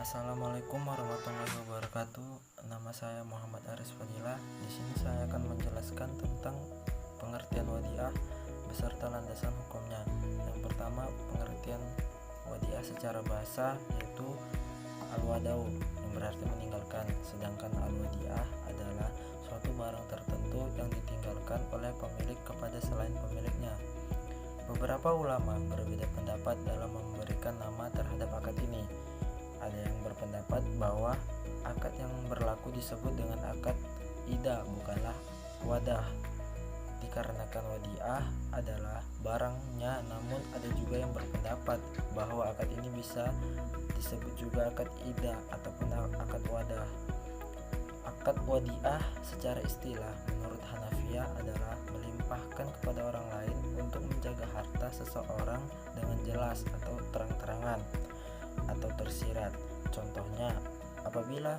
Assalamualaikum warahmatullahi wabarakatuh. Nama saya Muhammad Aris Fadila. Di sini saya akan menjelaskan tentang pengertian wadiah beserta landasan hukumnya. Yang pertama, pengertian wadiah secara bahasa yaitu al-wada'u yang berarti meninggalkan, sedangkan al-wadiah adalah suatu barang tertentu yang ditinggalkan oleh pemilik kepada selain pemiliknya. Beberapa ulama berbeda pendapat dalam memberikan nama terhadap akad ini. Ada yang berpendapat bahwa akad yang berlaku disebut dengan akad ida, bukanlah wadah, dikarenakan wadiah adalah barangnya. Namun ada juga yang berpendapat bahwa akad ini bisa disebut juga akad ida ataupun akad wadah. Akad wadiah secara istilah menurut Hanafiyah adalah melimpahkan kepada orang lain untuk menjaga harta seseorang dengan jelas atau terang-terangan atau tersirat. Contohnya, apabila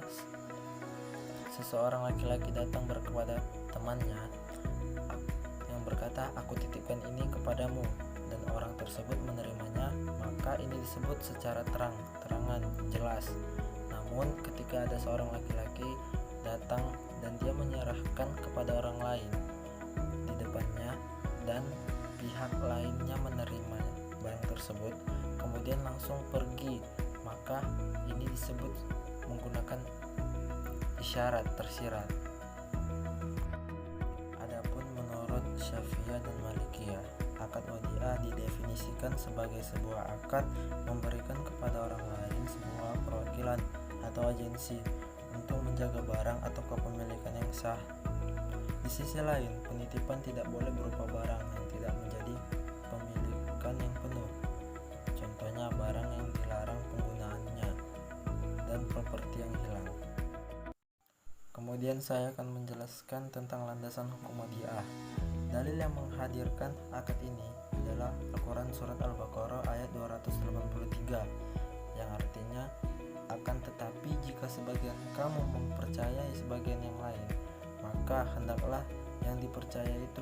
seseorang laki-laki datang kepada temannya yang berkata, "Aku titipkan ini kepadamu," dan orang tersebut menerimanya, maka ini disebut secara terang-terangan, jelas. Namun ketika ada seorang laki-laki datang dan dia menyerahkan kepada orang lain di depannya dan pihak lainnya menerima barang tersebut kemudian langsung pergi, maka ini disebut menggunakan isyarat tersirat. Adapun menurut Syafi'iyah dan Malikiyah, akad wadiah didefinisikan sebagai sebuah akad memberikan kepada orang lain sebuah perwakilan atau agensi untuk menjaga barang atau kepemilikan yang sah. Di sisi lain, penitipan tidak boleh berupa barang yang tidak menjadi pemilikan yang penuh. Contohnya barang yang dilarang penggunaannya dan properti yang hilang. Kemudian saya akan menjelaskan tentang landasan hukum wadiah. Dalil yang menghadirkan akad ini adalah Al-Quran Surat Al-Baqarah ayat 283 yang artinya, "Akan tetapi jika sebagian kamu mempercayai sebagian yang lain, maka hendaklah yang dipercaya itu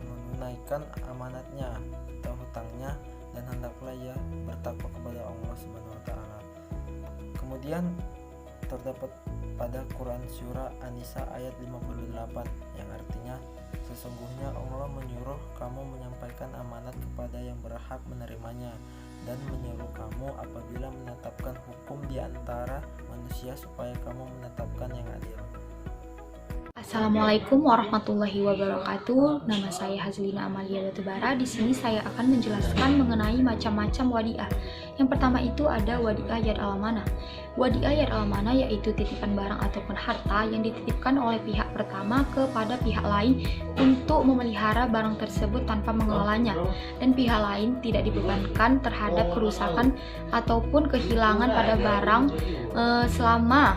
menunaikan amanatnya atau hutangnya, dan hendaklah ia bertakwa kepada Allah Subhanahu wa taala." Kemudian terdapat pada Quran surah An-Nisa ayat 58 yang artinya, "Sesungguhnya Allah menyuruh kamu menyampaikan amanat kepada yang berhak menerimanya dan menyuruh kamu apabila menetapkan hukum di antara manusia supaya kamu menetapkan yang adil." Assalamualaikum warahmatullahi wabarakatuh. Nama saya Hazlina Amalia Batubara. Di sini saya akan menjelaskan mengenai macam-macam wadiah. Yang pertama itu ada wadiah yad al-amanah. Wadiah yad al-amanah yaitu titipan barang ataupun harta yang dititipkan oleh pihak pertama kepada pihak lain untuk memelihara barang tersebut tanpa mengelolanya, dan pihak lain tidak dibebankan terhadap kerusakan ataupun kehilangan pada barang selama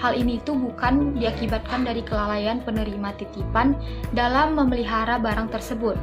hal ini itu bukan diakibatkan dari kelalaian penerima titipan dalam memelihara barang tersebut.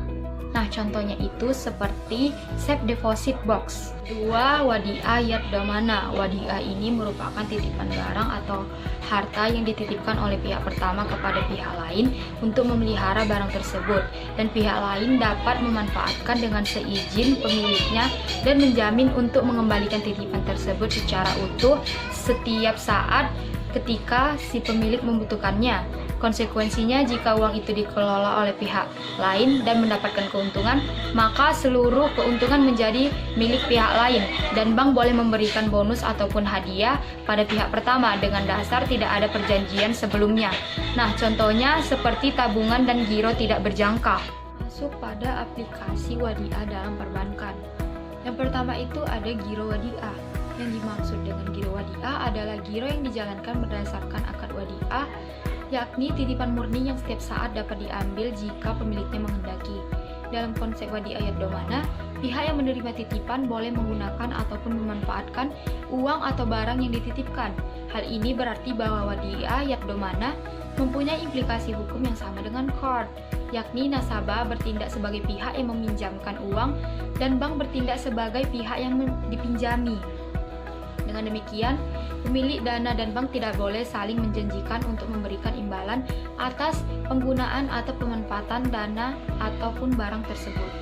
Nah, contohnya itu seperti safe deposit box. Kedua, wadiah yad damana. Wadiah ini merupakan titipan barang atau harta yang dititipkan oleh pihak pertama kepada pihak lain untuk memelihara barang tersebut, dan pihak lain dapat memanfaatkan dengan seizin pemiliknya dan menjamin untuk mengembalikan titipan tersebut secara utuh setiap saat ketika si pemilik membutuhkannya. Konsekuensinya, jika uang itu dikelola oleh pihak lain dan mendapatkan keuntungan, maka seluruh keuntungan menjadi milik pihak lain, dan bank boleh memberikan bonus ataupun hadiah pada pihak pertama dengan dasar tidak ada perjanjian sebelumnya. Nah, contohnya seperti tabungan dan giro tidak berjangka. Masuk pada aplikasi wadiah dalam perbankan. Yang pertama itu ada giro wadiah. Yang dimaksud dengan giro wadiah adalah giro yang dijalankan berdasarkan akad wadiah, yakni titipan murni yang setiap saat dapat diambil jika pemiliknya menghendaki. Dalam konsep wadiah yad damana, pihak yang menerima titipan boleh menggunakan ataupun memanfaatkan uang atau barang yang dititipkan. Hal ini berarti bahwa wadiah yad damana mempunyai implikasi hukum yang sama dengan qard, yakni nasabah bertindak sebagai pihak yang meminjamkan uang dan bank bertindak sebagai pihak yang dipinjami. Dengan demikian, pemilik dana dan bank tidak boleh saling menjanjikan untuk memberikan imbalan atas penggunaan atau pemanfaatan dana ataupun barang tersebut.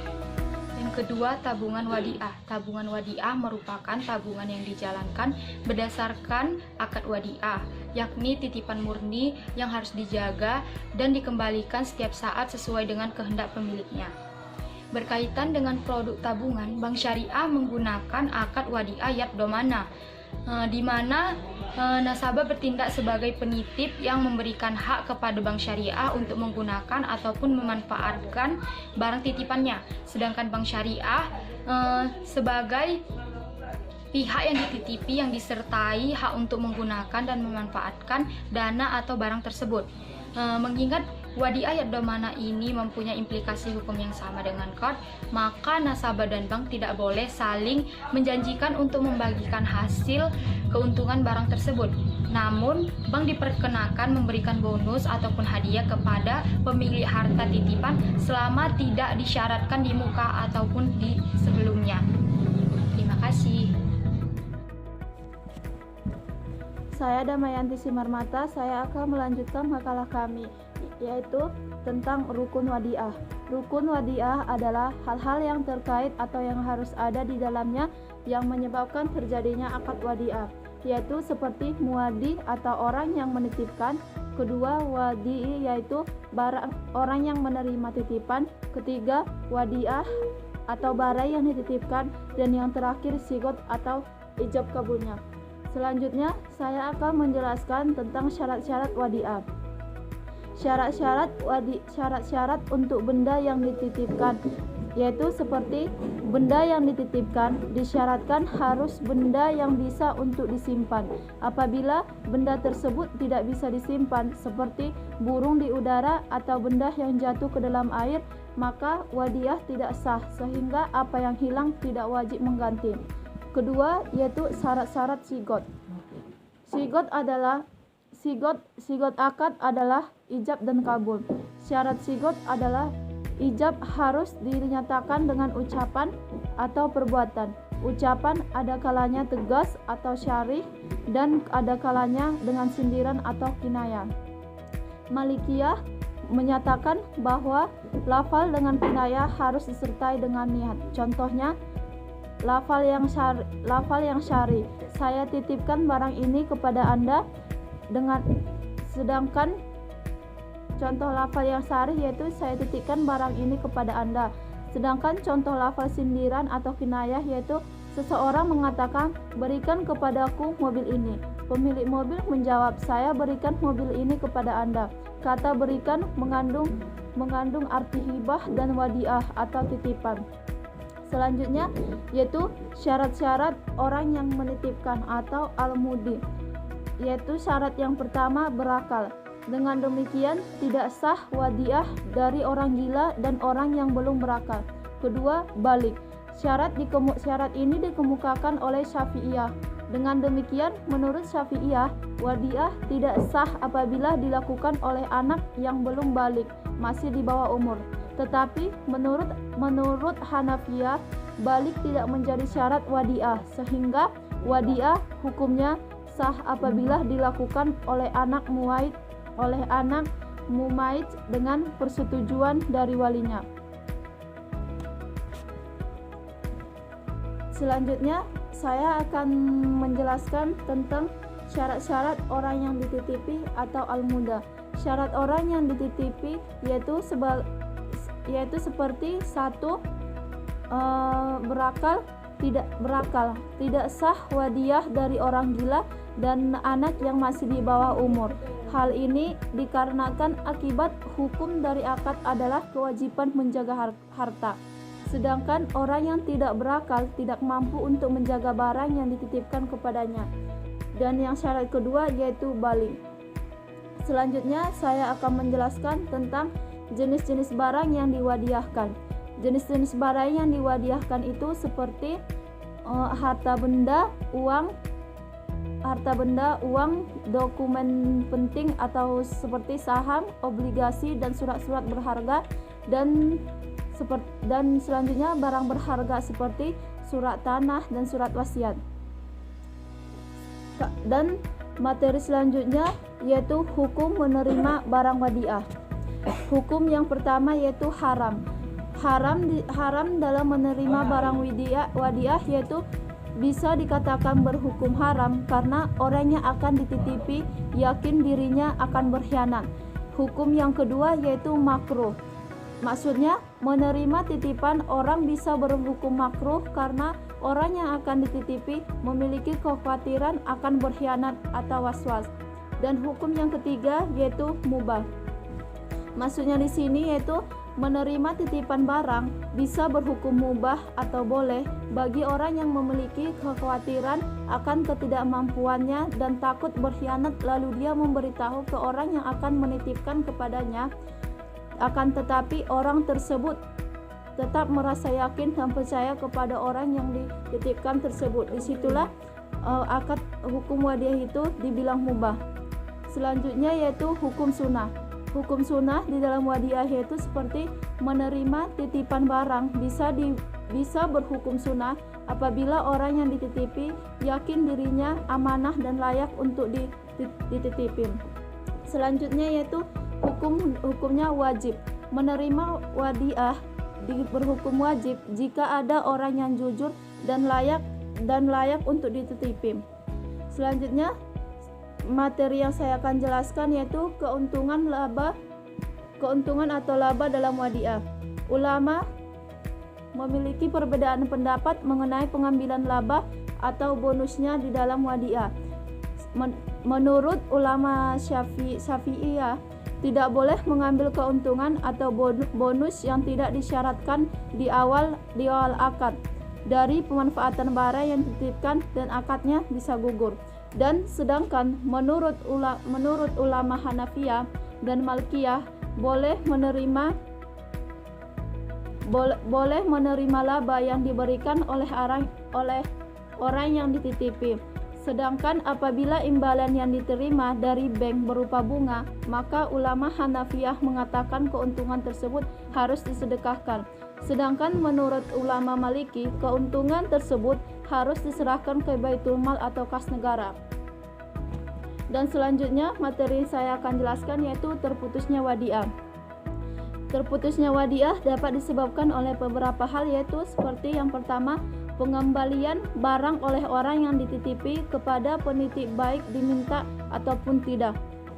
Yang Kedua, tabungan wadiah. Tabungan wadiah merupakan tabungan yang dijalankan berdasarkan akad wadiah, yakni titipan murni yang harus dijaga dan dikembalikan setiap saat sesuai dengan kehendak pemiliknya. Berkaitan dengan produk tabungan, Bank Syariah menggunakan akad wadiah yad domana, di mana nasabah bertindak sebagai penitip yang memberikan hak kepada Bank Syariah untuk menggunakan ataupun memanfaatkan barang titipannya. Sedangkan Bank Syariah sebagai pihak yang dititipi yang disertai hak untuk menggunakan dan memanfaatkan dana atau barang tersebut. Mengingat wadiah yad domana ini mempunyai implikasi hukum yang sama dengan qard, maka nasabah dan bank tidak boleh saling menjanjikan untuk membagikan hasil keuntungan barang tersebut. Namun, bank diperkenakan memberikan bonus ataupun hadiah kepada pemilik harta titipan selama tidak disyaratkan di muka ataupun di sebelumnya. Terima kasih. Saya Damayanti Simarmata, saya akan melanjutkan makalah kami, yaitu tentang rukun wadiah. Rukun wadiah adalah hal-hal yang terkait atau yang harus ada di dalamnya yang menyebabkan terjadinya akad wadiah, yaitu seperti muwadi atau orang yang menitipkan. Kedua, wadi yaitu orang yang menerima titipan. Ketiga, wadiah atau barang yang dititipkan. Dan yang terakhir, sigot atau ijab kabulnya. Selanjutnya, saya akan menjelaskan tentang syarat-syarat wadiah. Syarat-syarat untuk benda yang dititipkan, yaitu seperti benda yang dititipkan disyaratkan harus benda yang bisa untuk disimpan. Apabila benda tersebut tidak bisa disimpan, seperti burung di udara atau benda yang jatuh ke dalam air, maka wadiah tidak sah, sehingga apa yang hilang tidak wajib mengganti. Kedua, yaitu syarat-syarat sigot. Sigot akad adalah ijab dan kabul. Syarat sigot adalah ijab harus dinyatakan dengan ucapan atau perbuatan. Ucapan ada kalanya tegas atau syarih dan ada kalanya dengan sindiran atau kinayah. Malikiyah menyatakan bahwa lafal dengan kinayah harus disertai dengan niat. Contohnya, lafal yang syari, saya titipkan barang ini kepada Anda, sedangkan contoh lafal yang syari yaitu saya titipkan barang ini kepada Anda. Sedangkan contoh lafal sindiran atau kinayah yaitu seseorang mengatakan, berikan kepadaku mobil ini. Pemilik mobil menjawab, saya berikan mobil ini kepada Anda. Kata berikan mengandung arti hibah dan wadiah atau titipan. Selanjutnya yaitu syarat-syarat orang yang menitipkan atau al-mudi, yaitu syarat yang pertama berakal. Dengan demikian tidak sah wadiah dari orang gila dan orang yang belum berakal. Kedua, balik. Syarat ini dikemukakan oleh Syafi'iyah. Dengan demikian menurut Syafi'iyah, wadiah tidak sah apabila dilakukan oleh anak yang belum balik, masih di bawah umur. Tetapi menurut Hanafiyah, balik tidak menjadi syarat wadiah, sehingga wadiah hukumnya sah apabila dilakukan oleh anak mumaid dengan persetujuan dari walinya. Selanjutnya saya akan menjelaskan tentang syarat-syarat orang yang dititipi atau al-muda. Syarat orang yang dititipi yaitu seperti satu, tidak sah wadiah dari orang gila dan anak yang masih di bawah umur. Hal ini dikarenakan akibat hukum dari akad adalah kewajiban menjaga harta. Sedangkan orang yang tidak berakal tidak mampu untuk menjaga barang yang dititipkan kepadanya. Dan yang syarat kedua yaitu balik. Selanjutnya saya akan menjelaskan tentang jenis-jenis barang yang diwadiahkan. Jenis-jenis barang yang diwadiahkan itu seperti harta benda, uang, dokumen penting atau seperti saham, obligasi dan surat-surat berharga, dan selanjutnya barang berharga seperti surat tanah dan surat wasiat. Dan materi selanjutnya yaitu hukum menerima barang wadiah. Hukum yang pertama yaitu haram. haram dalam menerima barang wadiah yaitu bisa dikatakan berhukum haram karena orangnya akan dititipi yakin dirinya akan berkhianat. Hukum yang kedua yaitu makruh. Maksudnya menerima titipan orang bisa berhukum makruh karena orang yang akan dititipi memiliki kekhawatiran akan berkhianat atau was-was. Dan hukum yang ketiga yaitu mubah. Maksudnya di sini yaitu menerima titipan barang bisa berhukum mubah atau boleh bagi orang yang memiliki kekhawatiran akan ketidakmampuannya dan takut berkhianat, lalu dia memberitahu ke orang yang akan menitipkan kepadanya. Akan tetapi orang tersebut tetap merasa yakin dan percaya kepada orang yang dititipkan tersebut. Disitulah akad hukum wadiah itu dibilang mubah. Selanjutnya yaitu hukum sunnah. Hukum sunnah di dalam wadiah yaitu seperti menerima titipan barang bisa berhukum sunnah apabila orang yang dititipi yakin dirinya amanah dan layak untuk dititipin. Selanjutnya yaitu hukumnya wajib. Menerima wadiah berhukum wajib jika ada orang yang jujur dan layak untuk dititipin. Selanjutnya materi yang saya akan jelaskan yaitu keuntungan atau laba dalam wadiah. Ulama memiliki perbedaan pendapat mengenai pengambilan laba atau bonusnya di dalam wadiah. Menurut ulama Syafi'iyah tidak boleh mengambil keuntungan atau bonus yang tidak disyaratkan di awal akad dari pemanfaatan barang yang dititipkan dan akadnya bisa gugur. Dan sedangkan menurut ulama Hanafiyah dan Malikiyah boleh menerima laba yang diberikan oleh orang yang dititipi. Sedangkan apabila imbalan yang diterima dari bank berupa bunga, maka ulama Hanafiyah mengatakan keuntungan tersebut harus disedekahkan. Sedangkan menurut ulama Maliki, keuntungan tersebut harus diserahkan ke Baitul Mal atau kas negara. Dan selanjutnya materi saya akan jelaskan yaitu terputusnya wadiah. Terputusnya wadiah dapat disebabkan oleh beberapa hal yaitu seperti yang pertama, pengembalian barang oleh orang yang dititipi kepada penitip baik diminta ataupun tidak.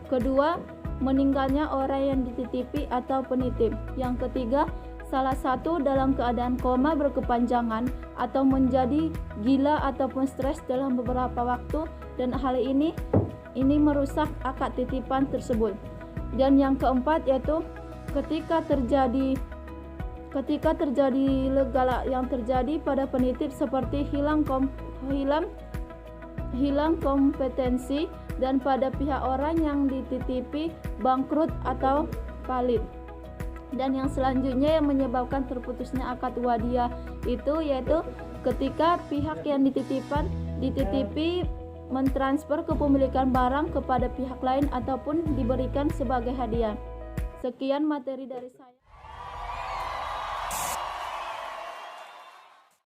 Kedua, meninggalnya orang yang dititipi atau penitip. Yang ketiga, salah satu dalam keadaan koma berkepanjangan atau menjadi gila ataupun stres dalam beberapa waktu, dan hal ini merusak akad titipan tersebut. Dan yang keempat yaitu ketika terjadi legala yang terjadi pada penitip seperti hilang kompetensi dan pada pihak orang yang dititipi bangkrut atau falit. Dan yang selanjutnya yang menyebabkan terputusnya akad wadiah itu yaitu ketika pihak yang dititipi mentransfer kepemilikan barang kepada pihak lain ataupun diberikan sebagai hadiah. Sekian materi dari saya.